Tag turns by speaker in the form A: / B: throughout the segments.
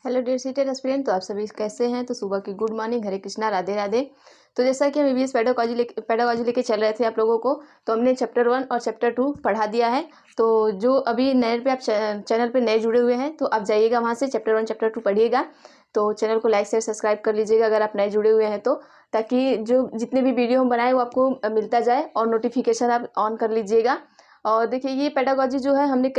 A: Hello dear seated aspirant. तो आप सभी कैसे हैं? तो सुबह की गुड मॉर्निंग, हरे कृष्णा, राधे राधे। तो जैसा कि हम ईवीएस पेडागॉजी लेके चल रहे थे आप लोगों को, तो हमने चैप्टर 1 और चैप्टर 2 पढ़ा दिया है। तो जो अभी नए पे आप चैनल पे नए जुड़े हुए हैं तो आप जाइएगा वहाँ से चैप्टर 1 चैप्टर 2 पढ़िएगा। तो चैनल को लाइक शेयर सब्सक्राइब कर लीजिएगा अगर आप नए जुड़े हुए हैं तो, ताकि जो जितने भी वीडियो हम बनाए वो आपको मिलता जाए और नोटिफिकेशन आप ऑन कर लीजिएगा। और देखिए ये पेडागॉजी जो है हमने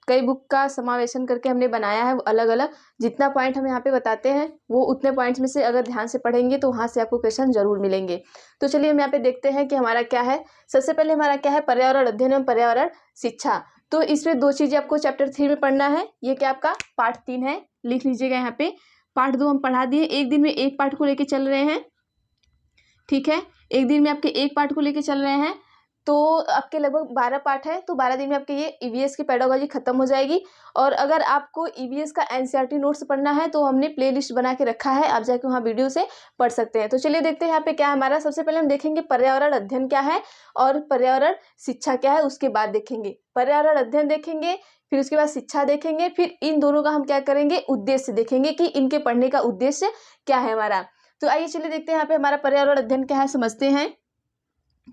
A: कई बुक का समावेशन करके हमने बनाया है, अलग अलग जितना पॉइंट हम यहाँ पे बताते हैं वो उतने पॉइंट्स में से अगर ध्यान से पढ़ेंगे तो वहाँ से आपको क्वेश्चन जरूर मिलेंगे। तो चलिए हम यहाँ पे देखते हैं कि हमारा क्या है। सबसे पहले हमारा क्या है, पर्यावरण अध्ययन एवं पर्यावरण शिक्षा। तो इसमें दो चीजें आपको चैप्टर 3 में पढ़ना है। ये क्या आपका पार्ट 3 है, लिख लीजिएगा यहाँ पे। पार्ट 2 हम पढ़ा दिए, एक दिन में एक पार्ट को लेके चल रहे हैं, ठीक है। एक दिन में आपके एक पार्ट को लेके चल रहे हैं, तो आपके लगभग 12 पार्ट है। तो 12 दिन में आपके ये ईवीएस की पेडागॉजी खत्म हो जाएगी। और अगर आपको ईवीएस का एनसीईआरटी नोट्स पढ़ना है तो हमने प्लेलिस्ट बना के रखा है, आप जाके वहाँ वीडियो से पढ़ सकते हैं। तो चलिए देखते हैं यहाँ पे क्या है हमारा। सबसे पहले हम देखेंगे पर्यावरण अध्ययन क्या है और पर्यावरण शिक्षा क्या है। उसके बाद देखेंगे पर्यावरण अध्ययन, देखेंगे फिर उसके बाद शिक्षा देखेंगे, फिर इन दोनों का हम क्या करेंगे, उद्देश्य देखेंगे कि इनके पढ़ने का उद्देश्य क्या है हमारा। तो आइए चलिए देखते हैं यहाँ पे हमारा पर्यावरण अध्ययन क्या है, समझते हैं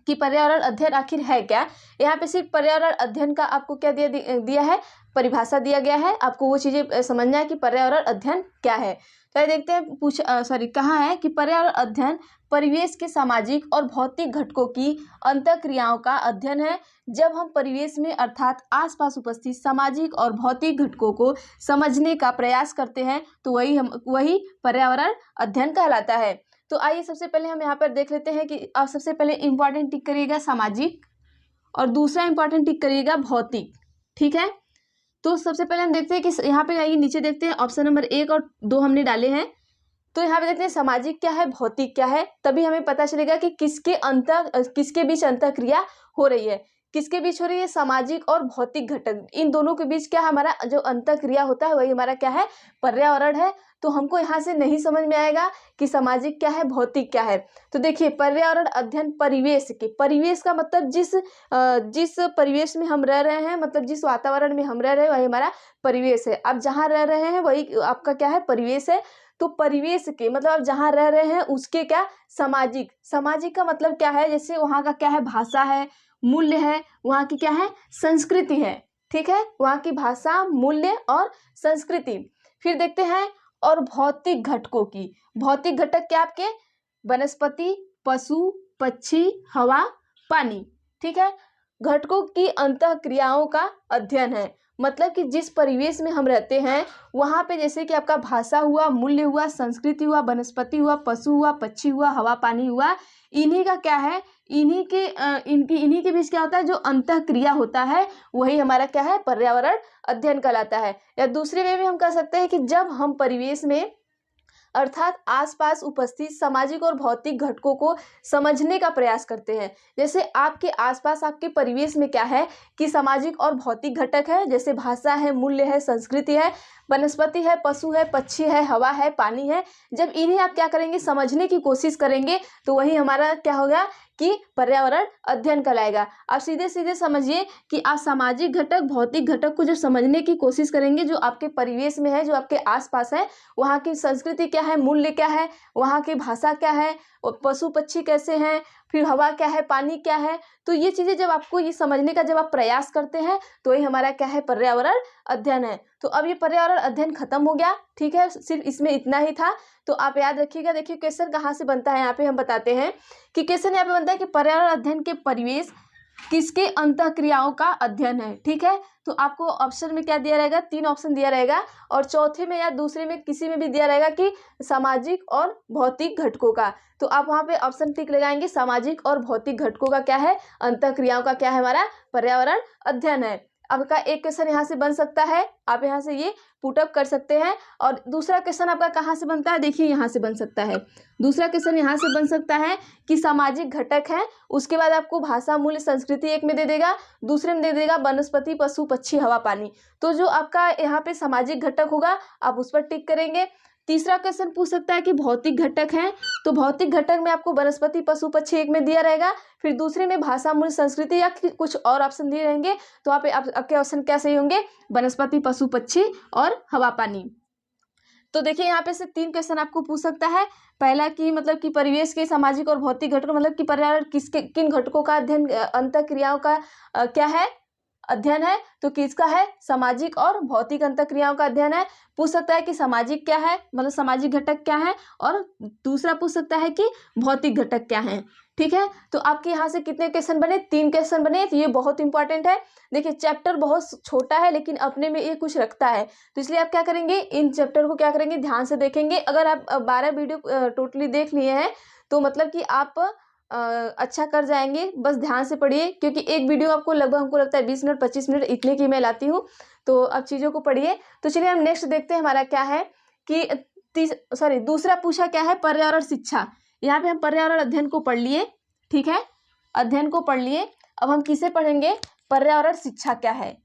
A: कि पर्यावरण अध्ययन आखिर है क्या। यहाँ पे सिर्फ पर्यावरण अध्ययन का आपको क्या दिया है, परिभाषा दिया गया है। आपको वो चीजें समझना है कि पर्यावरण अध्ययन क्या है। तो देखते हैं कहाँ है कि पर्यावरण अध्ययन परिवेश के सामाजिक और भौतिक घटकों की अंतःक्रियाओं का अध्ययन है। जब हम परिवेश में अर्थात आसपास उपस्थित सामाजिक और भौतिक घटकों को समझने का प्रयास करते हैं तो वही पर्यावरण अध्ययन कहलाता है। तो आइए सबसे पहले हम यहाँ पर देख लेते हैं कि आप सबसे पहले इंपॉर्टेंट टिक करिएगा सामाजिक और दूसरा इंपॉर्टेंट टिक करिएगा भौतिक, ठीक है। तो सबसे पहले हम देखते हैं कि यहाँ पे आइए नीचे देखते हैं, ऑप्शन नंबर 1 और 2 हमने डाले हैं। तो यहाँ पे देखते हैं सामाजिक क्या है, भौतिक क्या है, तभी हमें पता चलेगा कि किसके बीच अंतःक्रिया हो रही है। किसके बीच हो रही है, सामाजिक और भौतिक घटक, इन दोनों के बीच क्या हमारा जो अंतःक्रिया होता है वही हमारा क्या है, पर्यावरण है। तो हमको यहाँ से नहीं समझ में आएगा कि सामाजिक क्या है भौतिक क्या है। तो देखिए पर्यावरण अध्ययन परिवेश का मतलब जिस परिवेश में हम रह रहे हैं, मतलब जिस वातावरण में हम रह रहे हैं वही हमारा परिवेश है। अब जहाँ रह रहे हैं वही आपका क्या है, परिवेश है। तो परिवेश के मतलब आप जहाँ रह रहे हैं उसके क्या, सामाजिक का मतलब क्या है, जैसे वहाँ का क्या है, भाषा है, मूल्य है, वहाँ की क्या है, संस्कृति है, ठीक है। वहाँ की भाषा, मूल्य और संस्कृति। फिर देखते हैं और भौतिक घटकों की, भौतिक घटक क्या आपके, वनस्पति, पशु, पक्षी, हवा, पानी, ठीक है। घटकों की अंतःक्रियाओं का अध्ययन है, मतलब कि जिस परिवेश में हम रहते हैं वहाँ पे जैसे कि आपका भाषा हुआ, मूल्य हुआ, संस्कृति हुआ, वनस्पति हुआ, पशु हुआ, पक्षी हुआ, हवा पानी हुआ, इन्हीं का क्या है, इन्हीं के बीच क्या होता है, जो अंतःक्रिया होता है वही हमारा क्या है, पर्यावरण अध्ययन कहलाता है। या दूसरे वे में हम कह सकते हैं कि जब हम परिवेश में अर्थात आसपास उपस्थित सामाजिक और भौतिक घटकों को समझने का प्रयास करते हैं। जैसे आपके आसपास आपके परिवेश में क्या है कि सामाजिक और भौतिक घटक है, जैसे भाषा है, मूल्य है, संस्कृति है, वनस्पति है, पशु है, पक्षी है, हवा है, पानी है। जब इन्हें आप क्या करेंगे, समझने की कोशिश करेंगे तो वही हमारा क्या होगा कि पर्यावरण अध्ययन कहलाएगा। आप सीधे सीधे समझिए कि आप सामाजिक घटक, भौतिक घटक को जब समझने की कोशिश करेंगे, जो आपके परिवेश में है, जो आपके आसपास है, वहाँ की संस्कृति क्या है, मूल्य क्या है, वहाँ की भाषा क्या है, पशु पक्षी कैसे हैं, फिर हवा क्या है, पानी क्या है, तो ये चीजें जब आपको ये समझने का जब आप प्रयास करते हैं तो ये हमारा क्या है, पर्यावरण अध्ययन है। तो अब ये पर्यावरण अध्ययन खत्म हो गया, ठीक है, सिर्फ इसमें इतना ही था। तो आप याद रखिएगा। देखिए क्वेश्चन कहाँ से बनता है, यहाँ पे हम बताते हैं कि क्वेश्चन यहाँ पे बनता है कि पर्यावरण अध्ययन के परिवेश किसके अंतःक्रियाओं का अध्ययन है, ठीक है। तो आपको ऑप्शन में क्या दिया रहेगा, 3 ऑप्शन दिया रहेगा, और चौथे में या दूसरे में किसी में भी दिया रहेगा कि सामाजिक और भौतिक घटकों का। तो आप वहाँ पे ऑप्शन टिक लगाएंगे, सामाजिक और भौतिक घटकों का क्या है, अंतःक्रियाओं का क्या है, हमारा पर्यावरण अध्ययन है। अब का एक क्वेश्चन यहाँ से बन सकता है, आप यहाँ से ये पुटअप कर सकते हैं। और दूसरा क्वेश्चन आपका कहाँ से बनता है, देखिए यहाँ से बन सकता है। दूसरा क्वेश्चन यहाँ से बन सकता है कि सामाजिक घटक है, उसके बाद आपको भाषा, मूल्य, संस्कृति एक में दे देगा, दूसरे में दे देगा वनस्पति, पशु, पक्षी, हवा, पानी। तो जो आपका यहाँ पे सामाजिक घटक होगा आप उस पर टिक करेंगे। तीसरा क्वेश्चन पूछ सकता है कि भौतिक घटक हैं, तो भौतिक घटक में आपको वनस्पति पशु पक्षी एक में दिया रहेगा, फिर दूसरे में भाषा मूल्य संस्कृति या कुछ और ऑप्शन दिए रहेंगे। तो वहाँ पे आपके ऑप्शन क्या सही होंगे, वनस्पति पशु पक्षी और हवा पानी। तो देखिए यहाँ पे से 3 क्वेश्चन आपको पूछ सकता है। पहला कि मतलब कि परिवेश के सामाजिक और भौतिक घटकों, मतलब कि पर्यावरण किसके किन घटकों का अध्ययन, अंतःक्रियाओं का क्या है, अध्ययन है। तो किसका है, सामाजिक और भौतिक अंतःक्रियाओं का अध्ययन है। पूछ सकता है कि सामाजिक क्या है, मतलब सामाजिक घटक क्या है, और दूसरा पूछ सकता है कि भौतिक घटक क्या है। ठीक है, तो आपके यहाँ से कितने क्वेश्चन बने, 3 क्वेश्चन बने। तो ये बहुत इंपॉर्टेंट है। देखिए चैप्टर बहुत छोटा है लेकिन अपने में ये कुछ रखता है, तो इसलिए आप क्या करेंगे, इन चैप्टर को क्या करेंगे, ध्यान से देखेंगे। अगर आप 12 वीडियो टोटली देख लिए हैं तो मतलब कि आप अच्छा कर जाएंगे। बस ध्यान से पढ़िए, क्योंकि एक वीडियो आपको लगभग हमको लगता है 20 मिनट 25 मिनट इतने की मैं लाती हूँ। तो अब चीज़ों को पढ़िए। तो चलिए हम नेक्स्ट देखते हैं हमारा क्या है कि दूसरा पूछा क्या है, पर्यावरण शिक्षा। यहाँ पे हम पर्यावरण अध्ययन को पढ़ लिए, ठीक है, अध्ययन को पढ़ लिए। अब हम किसे पढ़ेंगे, पर्यावरण शिक्षा क्या है।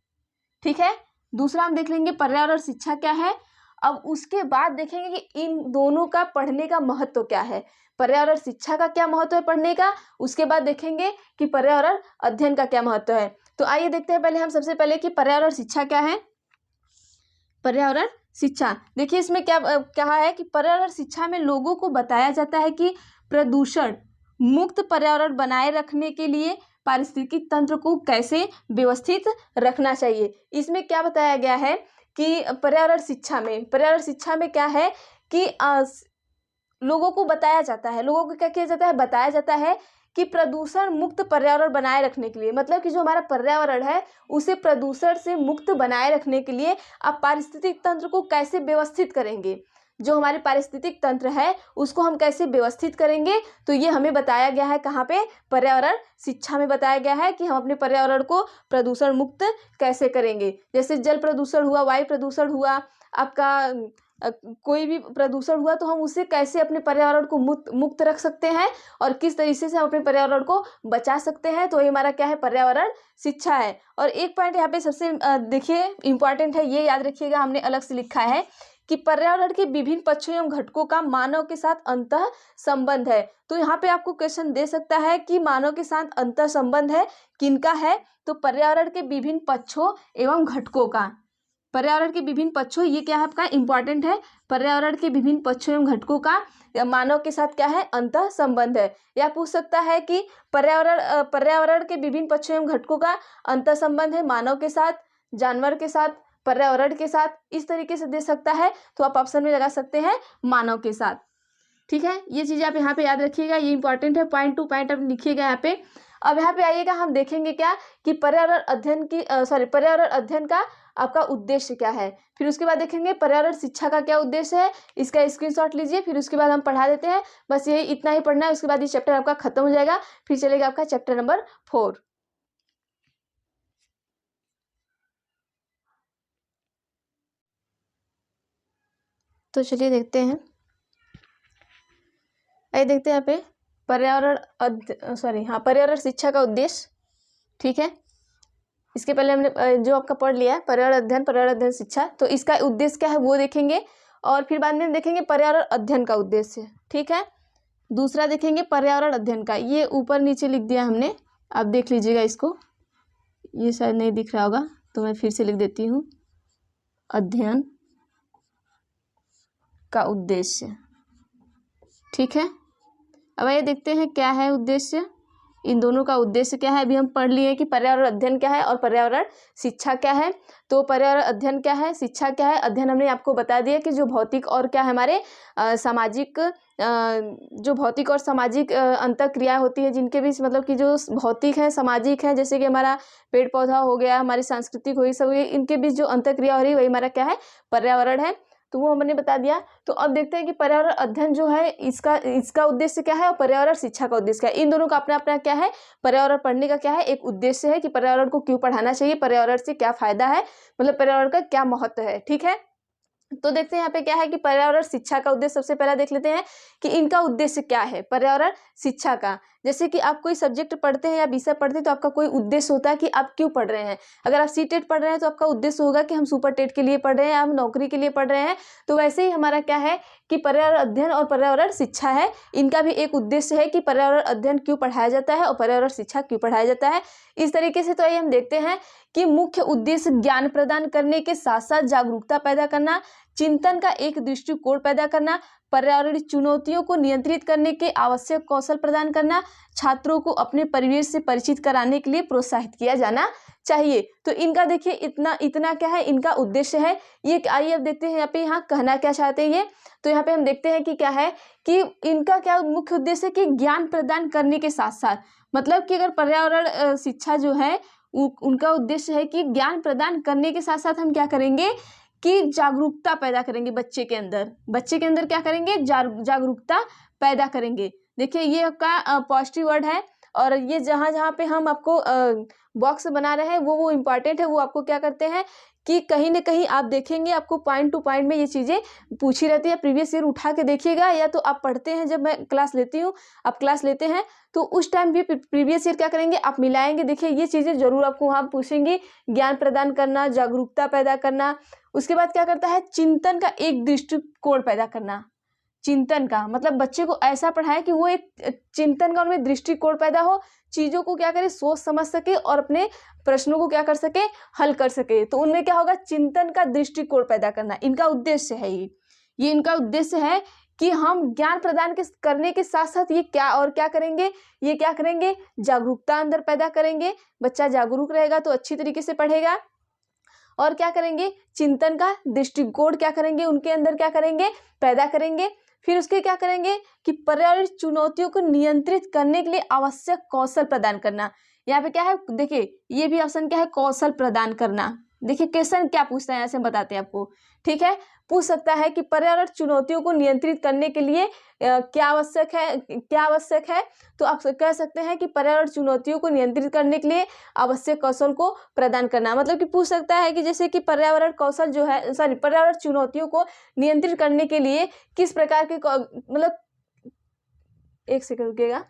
A: ठीक है, दूसरा हम देख लेंगे पर्यावरण शिक्षा क्या है। अब उसके बाद देखेंगे कि इन दोनों का पढ़ने का महत्व क्या है, पर्यावरण शिक्षा का क्या महत्व है पढ़ने का, उसके बाद देखेंगे कि पर्यावरण अध्ययन का क्या महत्व है। तो आइए देखते हैं पहले हम सबसे पहले कि पर्यावरण शिक्षा क्या है। पर्यावरण शिक्षा, देखिए इसमें क्या कहा है कि पर्यावरण शिक्षा में लोगों को बताया जाता है कि प्रदूषण मुक्त पर्यावरण बनाए रखने के लिए पारिस्थितिक तंत्र को कैसे व्यवस्थित रखना चाहिए। इसमें क्या बताया गया है कि पर्यावरण शिक्षा में क्या है कि लोगों को बताया जाता है, लोगों को क्या किया जाता है, बताया जाता है कि प्रदूषण मुक्त पर्यावरण बनाए रखने के लिए, मतलब कि जो हमारा पर्यावरण है उसे प्रदूषण से मुक्त बनाए रखने के लिए आप पारिस्थितिक तंत्र को कैसे व्यवस्थित करेंगे, जो हमारे पारिस्थितिक तंत्र है उसको हम कैसे व्यवस्थित करेंगे। तो ये हमें बताया गया है कहाँ पे, पर्यावरण शिक्षा में बताया गया है कि हम अपने पर्यावरण को प्रदूषण मुक्त कैसे करेंगे। जैसे जल प्रदूषण हुआ, वायु प्रदूषण हुआ, आपका कोई भी प्रदूषण हुआ, तो हम उसे कैसे अपने पर्यावरण को मुक्त रख सकते हैं और किस तरीके से हम अपने पर्यावरण को बचा सकते हैं। तो ये हमारा क्या है, पर्यावरण शिक्षा है। और एक पॉइंट यहाँ पे सबसे देखिए इंपॉर्टेंट है, ये याद रखिएगा, हमने अलग से लिखा है कि पर्यावरण के विभिन्न पक्षों एवं घटकों का मानव के साथ अंतः संबंध है। तो यहाँ पे आपको क्वेश्चन दे सकता है कि मानव के साथ अंतः संबंध है किनका है, तो पर्यावरण के विभिन्न पक्षों एवं घटकों का। पर्यावरण के विभिन्न पक्षों, ये क्या है आपका इंपॉर्टेंट है, पर्यावरण के विभिन्न पक्षों एवं घटकों का मानव के साथ क्या है, अंतः संबंध है। या पूछ सकता है कि पर्यावरण के विभिन्न पक्षों एवं घटकों का अंतः संबंध है मानव के साथ, जानवर के साथ, पर्यावरण के साथ, इस तरीके से दे सकता है। तो आप ऑप्शन में लगा सकते हैं मानव के साथ। ठीक है, ये चीज़ें आप यहाँ पे याद रखिएगा, ये इंपॉर्टेंट है, पॉइंट टू पॉइंट आप लिखिएगा यहाँ पे। अब यहाँ पे आइएगा, हम देखेंगे क्या कि पर्यावरण अध्ययन का आपका उद्देश्य क्या है। फिर उसके बाद देखेंगे पर्यावरण शिक्षा का क्या उद्देश्य है, इसका स्क्रीनशॉट लीजिए, फिर उसके बाद हम पढ़ा देते हैं। बस यही इतना ही पढ़ना है, उसके बाद ये चैप्टर आपका खत्म हो जाएगा। फिर चलेगा आपका चैप्टर नंबर 4। तो चलिए देखते हैं, आइए देखते हैं यहाँ पे पर्यावरण शिक्षा का उद्देश्य। ठीक है, इसके पहले हमने जो आपका पढ़ लिया है पर्यावरण अध्ययन शिक्षा, तो इसका उद्देश्य क्या है वो देखेंगे, और फिर बाद में देखेंगे पर्यावरण अध्ययन का उद्देश्य। ठीक है, दूसरा देखेंगे पर्यावरण अध्ययन का, ये ऊपर नीचे लिख दिया हमने, आप देख लीजिएगा इसको, ये शायद नहीं दिख रहा होगा तो मैं फिर से लिख देती हूँ, अध्ययन का उद्देश्य। ठीक है, अब ये देखते हैं क्या है उद्देश्य, इन दोनों का उद्देश्य क्या है। अभी हम पढ़ लिए कि पर्यावरण अध्ययन क्या है और पर्यावरण शिक्षा क्या है। तो पर्यावरण अध्ययन क्या है, शिक्षा क्या है। अध्ययन हमने आपको बता दिया कि जो भौतिक और क्या है हमारे सामाजिक जो भौतिक और सामाजिक अंतःक्रिया होती है, जिनके बीच मतलब कि जो भौतिक है सामाजिक है, जैसे कि हमारा पेड़ पौधा हो गया, हमारी सांस्कृतिक हुई, सब इनके बीच जो अंतःक्रिया हो रही है वही हमारा क्या है, पर्यावरण है। तो वो हमने बता दिया। तो अब देखते हैं कि पर्यावरण अध्ययन जो है इसका उद्देश्य क्या है और पर्यावरण शिक्षा का उद्देश्य क्या है। इन दोनों का अपना अपना क्या है, पर्यावरण पढ़ने का क्या है, एक उद्देश्य है कि पर्यावरण को क्यों पढ़ाना चाहिए, पर्यावरण से क्या फायदा है, मतलब पर्यावरण का क्या महत्व है। ठीक है, तो देखते हैं यहाँ पे क्या है कि पर्यावरण शिक्षा का उद्देश्य सबसे पहला देख लेते हैं कि इनका उद्देश्य क्या है पर्यावरण शिक्षा का। जैसे कि आप कोई सब्जेक्ट पढ़ते हैं या विषय पढ़ते हैं तो आपका कोई उद्देश्य होता है कि आप क्यों पढ़ रहे हैं। अगर आप सीटेट पढ़ रहे हैं तो आपका उद्देश्य होगा कि हम सुपर टेट के लिए पढ़ रहे हैं, हम नौकरी के लिए पढ़ रहे हैं। तो वैसे ही हमारा क्या है कि पर्यावरण अध्ययन और पर्यावरण शिक्षा है, इनका भी एक उद्देश्य है कि पर्यावरण अध्ययन क्यों पढ़ाया जाता है और पर्यावरण शिक्षा क्यों पढ़ाया जाता है। इस तरीके से तो आइए हम देखते हैं कि मुख्य उद्देश्य ज्ञान प्रदान करने के साथ साथ जागरूकता पैदा करना, चिंतन का एक दृष्टिकोण पैदा करना, पर्यावरणीय चुनौतियों को नियंत्रित करने के आवश्यक कौशल प्रदान करना, छात्रों को अपने परिवेश से परिचित कराने के लिए प्रोत्साहित किया जाना चाहिए। तो इनका देखिए इतना क्या है, इनका उद्देश्य है। ये आइए अब देखते हैं यहाँ पे यहाँ कहना क्या चाहते हैं ये। तो यहाँ पे हम देखते हैं कि क्या है कि इनका क्या मुख्य उद्देश्य है कि ज्ञान प्रदान करने के साथ साथ, मतलब कि अगर पर्यावरण शिक्षा जो है उनका उद्देश्य है कि ज्ञान प्रदान करने के साथ साथ हम क्या करेंगे कि जागरूकता पैदा करेंगे बच्चे के अंदर क्या करेंगे, जागरूकता पैदा करेंगे। देखिए ये आपका पॉजिटिव वर्ड है, और ये जहाँ जहाँ पे हम आपको बॉक्स बना रहे हैं वो इम्पॉर्टेंट है। वो आपको क्या करते हैं कि कहीं ना कहीं आप देखेंगे आपको पॉइंट टू पॉइंट में ये चीज़ें पूछी रहती है। प्रीवियस ईयर उठा के देखिएगा, या तो आप पढ़ते हैं जब मैं क्लास लेती हूँ, आप क्लास लेते हैं तो उस टाइम भी प्रीवियस ईयर क्या करेंगे आप मिलाएंगे। देखिए ये चीज़ें जरूर आपको वहाँ पूछेंगी, ज्ञान प्रदान करना, जागरूकता पैदा करना। उसके बाद क्या करता है, चिंतन का एक दृष्टिकोण पैदा करना। चिंतन का मतलब बच्चे को ऐसा पढ़ाए कि वो एक चिंतन का उनमें दृष्टिकोण पैदा हो, चीज़ों को क्या करे सोच समझ सके और अपने प्रश्नों को क्या कर सके, हल कर सके। तो उनमें क्या होगा, चिंतन का दृष्टिकोण पैदा करना, इनका उद्देश्य है। ये इनका उद्देश्य है कि हम ज्ञान प्रदान करने के साथ साथ ये क्या करेंगे, ये क्या करेंगे, जागरूकता अंदर पैदा करेंगे। बच्चा जागरूक रहेगा तो अच्छी तरीके से पढ़ेगा। और क्या करेंगे, चिंतन का दृष्टिकोण क्या करेंगे, उनके अंदर क्या करेंगे, पैदा करेंगे। फिर उसके क्या करेंगे कि पर्यावरण चुनौतियों को नियंत्रित करने के लिए आवश्यक कौशल प्रदान करना। यहाँ पे क्या है, देखिए ये भी ऑप्शन क्या है, कौशल प्रदान करना। देखिए क्वेश्चन क्या पूछता है यहाँ से बताते हैं आपको, ठीक है। पूछ सकता है कि पर्यावरण चुनौतियों को नियंत्रित करने के लिए क्या आवश्यक है। तो आप कह सकते हैं कि पर्यावरण चुनौतियों को नियंत्रित करने के लिए आवश्यक कौशल को प्रदान करना। मतलब कि पूछ सकता है कि जैसे कि पर्यावरण कौशल जो है, पर्यावरण चुनौतियों को नियंत्रित करने के लिए किस प्रकार के, मतलब एक सेकंड रुकिएगा,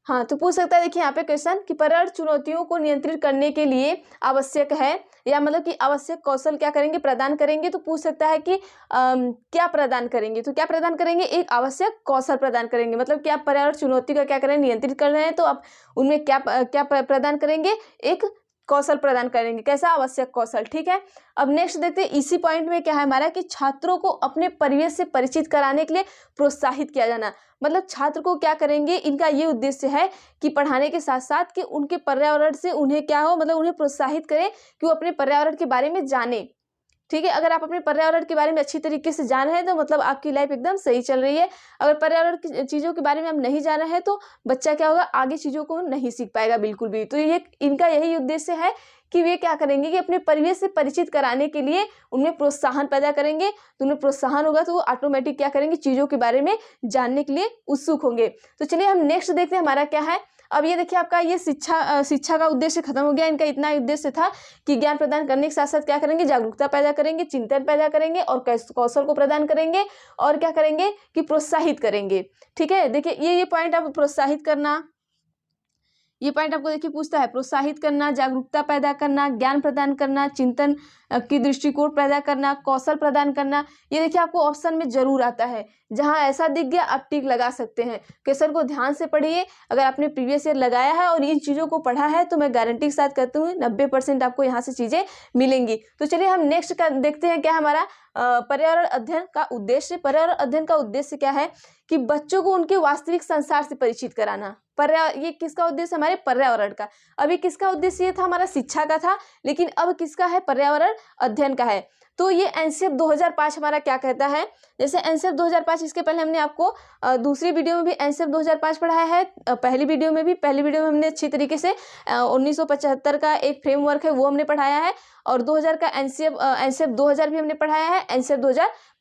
A: हाँ तो पूछ सकता है। देखिए यहाँ पे क्वेश्चन कि पर्यावरण चुनौतियों को नियंत्रित करने के लिए आवश्यक है, या मतलब कि आवश्यक कौशल क्या करेंगे, प्रदान करेंगे। तो पूछ सकता है कि क्या प्रदान करेंगे। तो क्या प्रदान करेंगे, एक आवश्यक कौशल प्रदान करेंगे। मतलब कि आप पर्यावरण चुनौती का क्या करें, नियंत्रित कर रहे हैं, तो आप उनमें क्या प्रदान करेंगे, एक कौशल प्रदान करेंगे। कैसा, आवश्यक कौशल, ठीक है। अब नेक्स्ट देखते हैं, इसी पॉइंट में क्या है हमारा कि छात्रों को अपने परिवेश से परिचित कराने के लिए प्रोत्साहित किया जाना। मतलब छात्र को क्या करेंगे, इनका ये उद्देश्य है कि पढ़ाने के साथ साथ कि उनके पर्यावरण से उन्हें क्या हो, मतलब उन्हें प्रोत्साहित करें कि वो अपने पर्यावरण के बारे में जाने। ठीक है, अगर आप अपने पर्यावरण के बारे में अच्छी तरीके से जान रहे हैं तो मतलब आपकी लाइफ एकदम सही चल रही है। अगर पर्यावरण की चीज़ों के बारे में हम नहीं जान रहे हैं तो बच्चा क्या होगा, आगे चीज़ों को नहीं सीख पाएगा बिल्कुल भी। तो ये इनका यही उद्देश्य है कि वे क्या करेंगे कि अपने परिवेश से परिचित कराने के लिए उनमें प्रोत्साहन पैदा करेंगे। तो उन्हें प्रोत्साहन होगा तो वो ऑटोमेटिक क्या करेंगे, चीज़ों के बारे में जानने के लिए उत्सुक होंगे। तो चलिए हम नेक्स्ट देखते हैं हमारा क्या है। अब ये देखिए आपका ये शिक्षा का उद्देश्य खत्म हो गया। इनका इतना उद्देश्य था कि ज्ञान प्रदान करने के साथ साथ क्या करेंगे, जागरूकता पैदा करेंगे, चिंतन पैदा करेंगे और कौशल को प्रदान करेंगे और क्या करेंगे कि प्रोत्साहित करेंगे। ठीक है, देखिए ये पॉइंट आप प्रोत्साहित करना, ये पॉइंट आपको देखिए पूछता है, प्रोत्साहित करना, जागरूकता पैदा करना, ज्ञान प्रदान करना, चिंतन की दृष्टिकोण पैदा करना, कौशल प्रदान करना। ये देखिए आपको ऑप्शन में जरूर आता है। जहां ऐसा दिख गया आप टिक लगा सकते हैं। क्वेश्चन को ध्यान से पढ़िए। अगर आपने प्रीवियस ईयर लगाया है और इन चीज़ों को पढ़ा है तो मैं गारंटी के साथ कहती हूँ 90% आपको यहाँ से चीज़ें मिलेंगी। तो चलिए हम नेक्स्ट का देखते हैं क्या हमारा पर्यावरण अध्ययन का उद्देश्य। पर्यावरण अध्ययन का उद्देश्य क्या है कि बच्चों को उनके वास्तविक संसार से परिचित कराना। ये किसका उद्देश्य, हमारे पर्यावरण का। अभी किसका उद्देश्य ये था, हमारा शिक्षा का था, लेकिन अब किसका है, पर्यावरण अध्ययन का है। तो ये एनसीएफ 2005 हमारा क्या कहता है, जैसे एनसीएफ 2005, इसके पहले हमने आपको दूसरी वीडियो में भी एनसीएफ 2005 पढ़ाया है। पहली वीडियो में हमने अच्छी तरीके से 1975 का एक फ्रेमवर्क है वो हमने पढ़ाया है, और 2000 का एनसीएफ 2000 भी हमने पढ़ाया है, एनसीएफ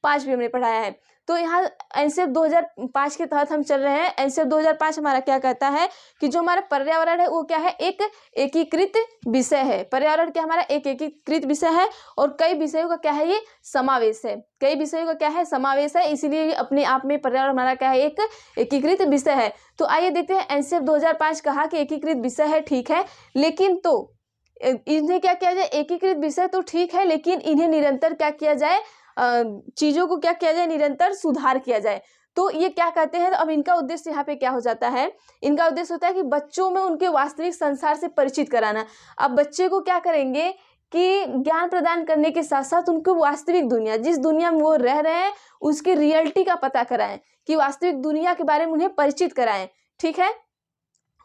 A: 2005 भी हमने पढ़ाया है। तो यहाँ एनसीईआरटी 2005 के तहत हम चल रहे हैं। एनसीईआरटी 2005 हमारा क्या कहता है कि जो हमारा पर्यावरण है वो क्या है, एक एकीकृत विषय है। पर्यावरण क्या हमारा एक एकीकृत विषय है और कई विषयों का क्या है, ये समावेश है। कई विषयों का क्या है, समावेश है, इसीलिए ये अपने आप में पर्यावरण हमारा क्या है, एक एकीकृत विषय है। तो आइए देखते हैं, एनसीईआरटी 2005 कहा कि एकीकृत विषय है, ठीक है, लेकिन तो इन्हें क्या किया जाए, एकीकृत विषय तो ठीक है, लेकिन इन्हें निरंतर क्या किया जाए, चीजों को क्या किया जाए, निरंतर सुधार किया जाए। तो ये क्या कहते हैं, अब इनका उद्देश्य यहाँ पे क्या हो जाता है, इनका उद्देश्य होता है कि बच्चों में उनके वास्तविक संसार से परिचित कराना। अब बच्चे को क्या करेंगे कि ज्ञान प्रदान करने के साथ साथ उनको वास्तविक दुनिया, जिस दुनिया में वो रह रहे हैं उसकी रियलिटी का पता कराएं, कि वास्तविक दुनिया के बारे में उन्हें परिचित कराएं, ठीक है।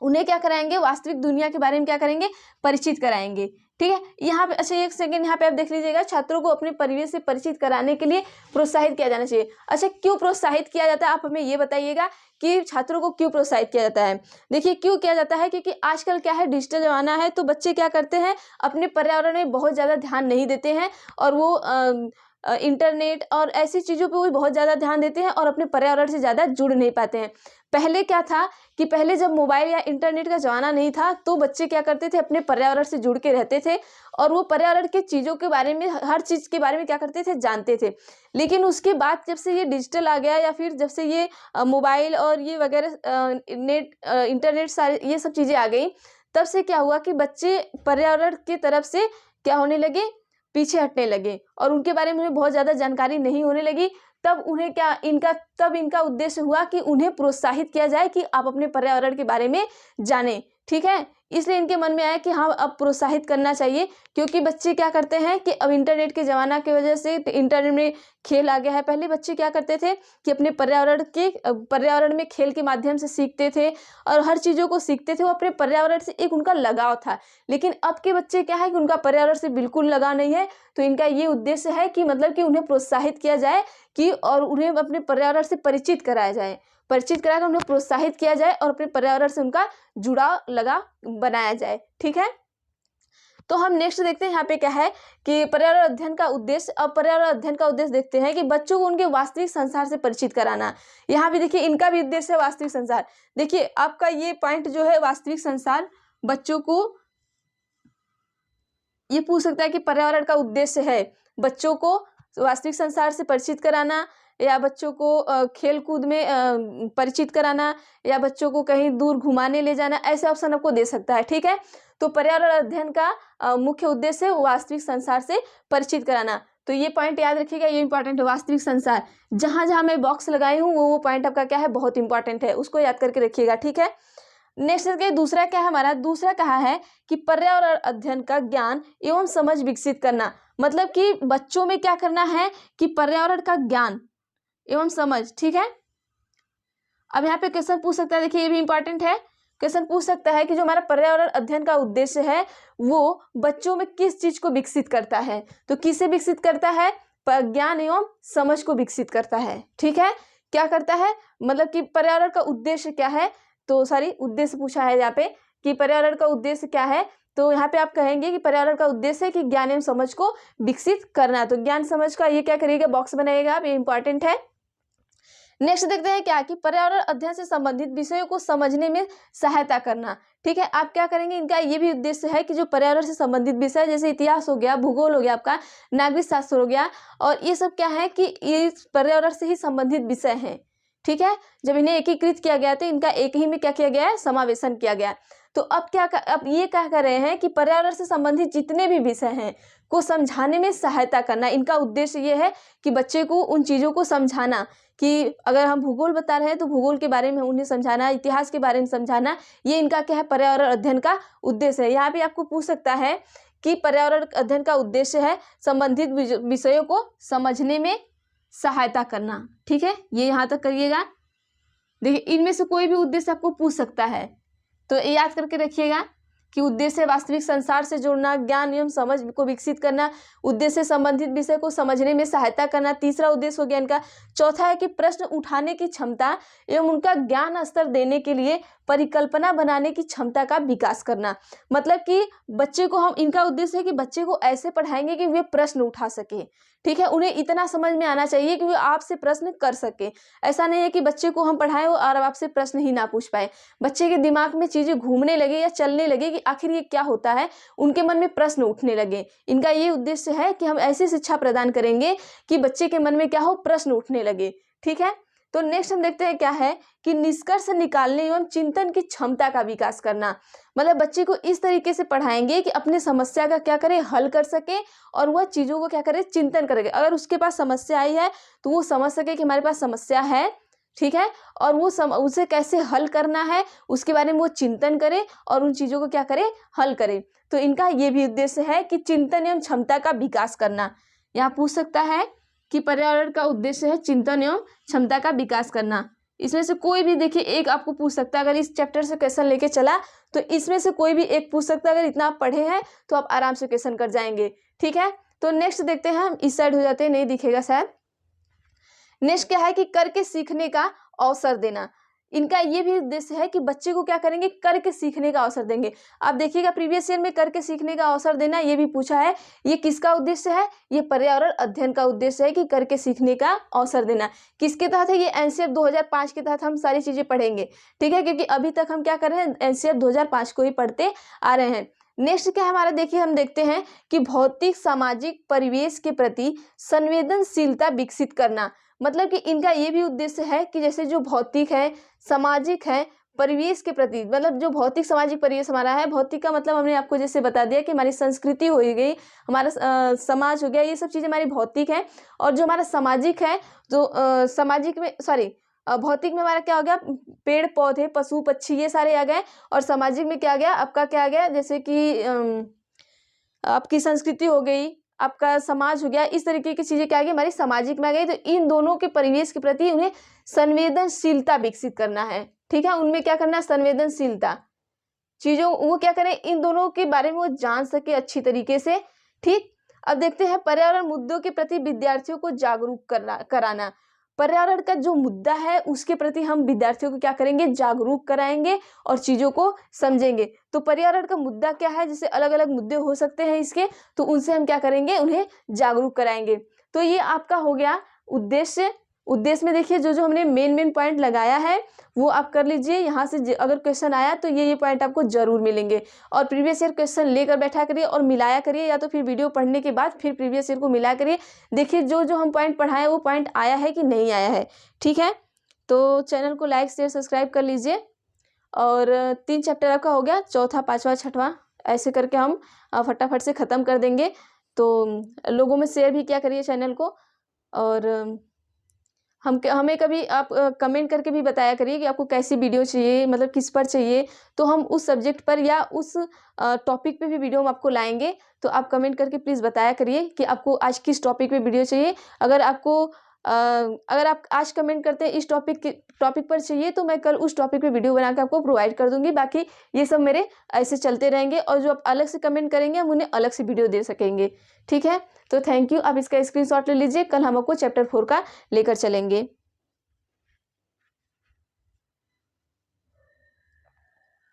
A: उन्हें क्या कराएंगे, वास्तविक दुनिया के बारे में क्या करेंगे, परिचित कराएंगे, ठीक है। यहाँ पे अच्छा एक सेकंड, यहाँ पे आप देख लीजिएगा, छात्रों को अपने परिवेश से परिचित कराने के लिए प्रोत्साहित किया जाना चाहिए। अच्छा, क्यों प्रोत्साहित किया जाता है, आप हमें ये बताइएगा कि छात्रों को क्यों प्रोत्साहित किया जाता है। देखिए क्यों किया जाता है, क्योंकि आजकल क्या है, डिजिटल जमाना है, तो बच्चे क्या करते हैं, अपने पर्यावरण में बहुत ज़्यादा ध्यान नहीं देते हैं और वो इंटरनेट और ऐसी चीज़ों पे वो बहुत ज़्यादा ध्यान देते हैं और अपने पर्यावरण से ज़्यादा जुड़ नहीं पाते हैं। पहले क्या था कि पहले जब मोबाइल या इंटरनेट का ज़माना नहीं था तो बच्चे क्या करते थे, अपने पर्यावरण से जुड़ के रहते थे और वो पर्यावरण के चीज़ों के बारे में, हर चीज़ के बारे में क्या करते थे, जानते थे। लेकिन उसके बाद जब से ये डिजिटल आ गया या फिर जब से ये मोबाइल और ये वगैरह इंटरनेट सारे ये सब चीज़ें आ गई, तब से क्या हुआ कि बच्चे पर्यावरण की तरफ से क्या होने लगे, पीछे हटने लगे और उनके बारे में उन्हें बहुत ज़्यादा जानकारी नहीं होने लगी। तब उन्हें क्या, इनका उद्देश्य हुआ कि उन्हें प्रोत्साहित किया जाए कि आप अपने पर्यावरण के बारे में जानें, ठीक है। इसलिए इनके मन में आया कि हाँ अब प्रोत्साहित करना चाहिए, क्योंकि बच्चे क्या करते हैं कि अब इंटरनेट के ज़माना की वजह से इंटरनेट में खेल आ गया है। पहले बच्चे क्या करते थे कि अपने पर्यावरण में खेल के माध्यम से सीखते थे और हर चीज़ों को सीखते थे, वो अपने पर्यावरण से एक उनका लगाव था। लेकिन अब के बच्चे क्या है कि उनका पर्यावरण से बिल्कुल लगाव नहीं है। तो इनका ये उद्देश्य है कि मतलब कि उन्हें प्रोत्साहित किया जाए कि और उन्हें अपने पर्यावरण से परिचित कराया जाए, परिचित कराकर उन्हें प्रोत्साहित किया जाए और अपने पर्यावरण से उनका जुड़ाव बनाया जाए, ठीक है। तो हम नेक्स्ट देखते हैं यहाँ पे क्या है कि पर्यावरण अध्ययन का उद्देश्य। अब पर्यावरण अध्ययन का उद्देश्य देखते हैं कि बच्चों को उनके वास्तविक संसार से परिचित कराना। यहाँ भी देखिए इनका भी उद्देश्य है वास्तविक संसार। देखिए आपका ये पॉइंट जो है वास्तविक संसार, बच्चों को ये पूछ सकता है कि पर्यावरण का उद्देश्य है बच्चों को वास्तविक संसार से परिचित कराना, या बच्चों को खेल कूद में परिचित कराना, या बच्चों को कहीं दूर घुमाने ले जाना, ऐसे ऑप्शन आपको दे सकता है, ठीक है। तो पर्यावरण अध्ययन का मुख्य उद्देश्य है वास्तविक संसार से परिचित कराना। तो ये पॉइंट याद रखिएगा, ये इंपॉर्टेंट है। वास्तविक संसार, जहाँ जहाँ मैं बॉक्स लगाई हूँ वो पॉइंट आपका क्या है, बहुत इंपॉर्टेंट है, उसको याद करके रखिएगा, ठीक है। नेक्स्ट के दूसरा क्या है हमारा, दूसरा कहा है कि पर्यावरण अध्ययन का ज्ञान एवं समझ विकसित करना। मतलब कि बच्चों में क्या करना है कि पर्यावरण का ज्ञान एवं समझ, ठीक है। अब यहाँ पे क्वेश्चन पूछ सकता है, देखिए ये भी इंपॉर्टेंट है, क्वेश्चन पूछ सकता है कि जो हमारा पर्यावरण अध्ययन का उद्देश्य है वो बच्चों में किस चीज को विकसित करता है। तो किसे विकसित करता है, ज्ञान एवं समझ को विकसित करता है, ठीक है। क्या करता है, मतलब कि पर्यावरण का उद्देश्य क्या है, तो सॉरी उद्देश्य पूछा है यहाँ पे कि पर्यावरण का उद्देश्य क्या है। तो यहाँ पे आप कहेंगे कि पर्यावरण का उद्देश्य है कि ज्ञान एवं समझ को विकसित करना। तो ज्ञान समझ का ये क्या करिएगा, बॉक्स बनाइएगा आप, ये इंपॉर्टेंट है। नेक्स्ट देखते हैं क्या कि पर्यावरण अध्ययन से संबंधित विषयों को समझने में सहायता करना, ठीक है। आप क्या करेंगे, इनका ये भी उद्देश्य है कि जो पर्यावरण से संबंधित विषय जैसे इतिहास हो गया, भूगोल हो गया, आपका नागरिक शास्त्र हो गया, और ये सब क्या है कि ये पर्यावरण से ही संबंधित विषय हैं, ठीक है। जब इन्हें एकीकृत किया गया तो इनका एक ही में क्या किया गया है, समावेशन किया गया। तो अब ये क्या कर रहे हैं कि पर्यावरण से संबंधित जितने भी विषय हैं को समझाने में सहायता करना। इनका उद्देश्य ये है कि बच्चे को उन चीज़ों को समझाना, कि अगर हम भूगोल बता रहे हैं तो भूगोल के बारे में उन्हें समझाना, इतिहास के बारे में समझाना, ये इनका क्या है, पर्यावरण अध्ययन का उद्देश्य है। यहाँ पे आपको पूछ सकता है कि पर्यावरण अध्ययन का उद्देश्य है संबंधित विषयों को समझने में सहायता करना, ठीक है। ये यहाँ तक करिएगा। देखिए इनमें से कोई भी उद्देश्य आपको पूछ सकता है, तो ये याद करके रखिएगा कि उद्देश्य वास्तविक संसार से जुड़ना, ज्ञान एवं समझ को विकसित करना, उद्देश्य संबंधित विषय को समझने में सहायता करना, तीसरा उद्देश्य हो गया इनका। चौथा है कि प्रश्न उठाने की क्षमता एवं उनका ज्ञान स्तर देने के लिए परिकल्पना बनाने की क्षमता का विकास करना। मतलब कि बच्चे को हम, इनका उद्देश्य है कि बच्चे को ऐसे पढ़ाएंगे कि वे प्रश्न उठा सके, ठीक है, उन्हें इतना समझ में आना चाहिए कि वे आपसे प्रश्न कर सके। ऐसा नहीं है कि बच्चे को हम पढ़ाएं और आपसे प्रश्न ही ना पूछ पाए, बच्चे के दिमाग में चीजें घूमने लगे या चलने लगे कि आखिर ये क्या होता है, उनके मन में प्रश्न उठने लगे। इनका ये उद्देश्य है कि हम ऐसी शिक्षा प्रदान करेंगे कि बच्चे के मन में क्या हो, प्रश्न उठने लगे, ठीक है। तो नेक्स्ट हम देखते हैं क्या है कि निष्कर्ष निकालने एवं चिंतन की क्षमता का विकास करना। मतलब बच्चे को इस तरीके से पढ़ाएंगे कि अपनी समस्या का क्या करे, हल कर सके, और वह चीजों को क्या करे, चिंतन करेगा। अगर उसके पास समस्या आई है तो वो समझ सके कि हमारे पास समस्या है, ठीक है, और वो उसे कैसे हल करना है उसके बारे में वो चिंतन करे और उन चीजों को क्या करे, हल करे। तो इनका ये भी उद्देश्य है कि चिंतन एवं क्षमता का विकास करना। यहाँ पूछ सकता है कि पर्यावरण का उद्देश्य है चिंतन एवं क्षमता का विकास करना। इसमें से कोई भी देखिए एक आपको पूछ सकता है, अगर इस चैप्टर से क्वेश्चन लेके चला तो इसमें से कोई भी एक पूछ सकता है। अगर इतना आप पढ़े हैं तो आप आराम से क्वेश्चन कर जाएंगे, ठीक है। तो नेक्स्ट देखते हैं, हम इस साइड हो जाते हैं, नहीं दिखेगा शायद। नेक्स्ट क्या है कि करके सीखने का अवसर देना। इनका ये भी उद्देश्य है कि बच्चे को क्या करेंगे, करके सीखने का अवसर देंगे। आप देखिएगा प्रीवियस ईयर में करके सीखने का अवसर देना ये भी पूछा है। ये किसका उद्देश्य है, ये पर्यावरण अध्ययन का उद्देश्य है कि करके सीखने का अवसर देना। किसके तहत है, ये एनसीईआरटी 2005 के तहत हम सारी चीजें पढ़ेंगे, ठीक है, क्योंकि अभी तक हम क्या कर रहे हैं, एनसीईआरटी 2005 को ही पढ़ते आ रहे हैं। नेक्स्ट क्या है हमारा, देखिए हम देखते हैं कि भौतिक सामाजिक परिवेश के प्रति संवेदनशीलता विकसित करना। मतलब कि इनका ये भी उद्देश्य है कि जैसे जो भौतिक है, सामाजिक है, परिवेश के प्रति, मतलब जो भौतिक सामाजिक परिवेश हमारा है, भौतिक का मतलब हमने आपको जैसे बता दिया कि हमारी संस्कृति हो गई, हमारा समाज हो गया, ये सब चीज़ें हमारी भौतिक है। और जो हमारा सामाजिक है, जो सामाजिक में भौतिक में हमारा क्या हो गया, पेड़ पौधे पशु पक्षी ये सारे आ गए, और सामाजिक में क्या आ गया, आपका क्या आ गया, जैसे कि आपकी संस्कृति हो गई, आपका समाज हो गया, इस तरीके की चीजें क्या आ गई, हमारी सामाजिक में आ गई। तो इन दोनों के परिवेश के प्रति उन्हें संवेदनशीलता विकसित करना है, ठीक है, उनमें क्या करना है, संवेदनशीलता, चीजों वो क्या करें, इन दोनों के बारे में वो जान सके अच्छी तरीके से, ठीक। अब देखते हैं पर्यावरण मुद्दों के प्रति विद्यार्थियों को जागरूक कराना। पर्यावरण का जो मुद्दा है उसके प्रति हम विद्यार्थियों को क्या करेंगे, जागरूक कराएंगे और चीजों को समझेंगे। तो पर्यावरण का मुद्दा क्या है, जैसे अलग अलग मुद्दे हो सकते हैं इसके, तो उनसे हम क्या करेंगे, उन्हें जागरूक कराएंगे। तो ये आपका हो गया उद्देश्य। उद्देश्य में देखिए जो जो हमने मेन पॉइंट लगाया है वो आप कर लीजिए। यहाँ से अगर क्वेश्चन आया तो ये पॉइंट आपको जरूर मिलेंगे, और प्रीवियस ईयर क्वेश्चन लेकर बैठा करिए और मिलाया करिए, या तो फिर वीडियो पढ़ने के बाद फिर प्रीवियस ईयर को मिला करिए, देखिए जो जो हम पॉइंट पढ़ाए वो पॉइंट आया है कि नहीं आया है, ठीक है। तो चैनल को लाइक शेयर सब्सक्राइब कर लीजिए। और 3 चैप्टर आपका हो गया, चौथा पाँचवा छठवां, ऐसे करके हम फटाफट से ख़त्म कर देंगे। तो लोगों में शेयर भी क्या करिए चैनल को, और हमें कभी आप कमेंट करके भी बताया करिए कि आपको कैसी वीडियो चाहिए, मतलब किस पर चाहिए, तो हम उस सब्जेक्ट पर या उस टॉपिक पे भी वीडियो हम आपको लाएंगे। तो आप कमेंट करके प्लीज़ बताया करिए कि आपको आज किस टॉपिक पे वीडियो चाहिए। अगर आप आज कमेंट करते हैं इस टॉपिक पर चाहिए, तो मैं कल उस टॉपिक पे वीडियो बना के आपको प्रोवाइड कर दूंगी। बाकी ये सब मेरे ऐसे चलते रहेंगे, और जो आप अलग से कमेंट करेंगे हम उन्हें अलग से वीडियो दे सकेंगे, ठीक है। तो थैंक यू, आप इसका स्क्रीनशॉट ले लीजिए, कल हम आपको चैप्टर 4 का लेकर चलेंगे।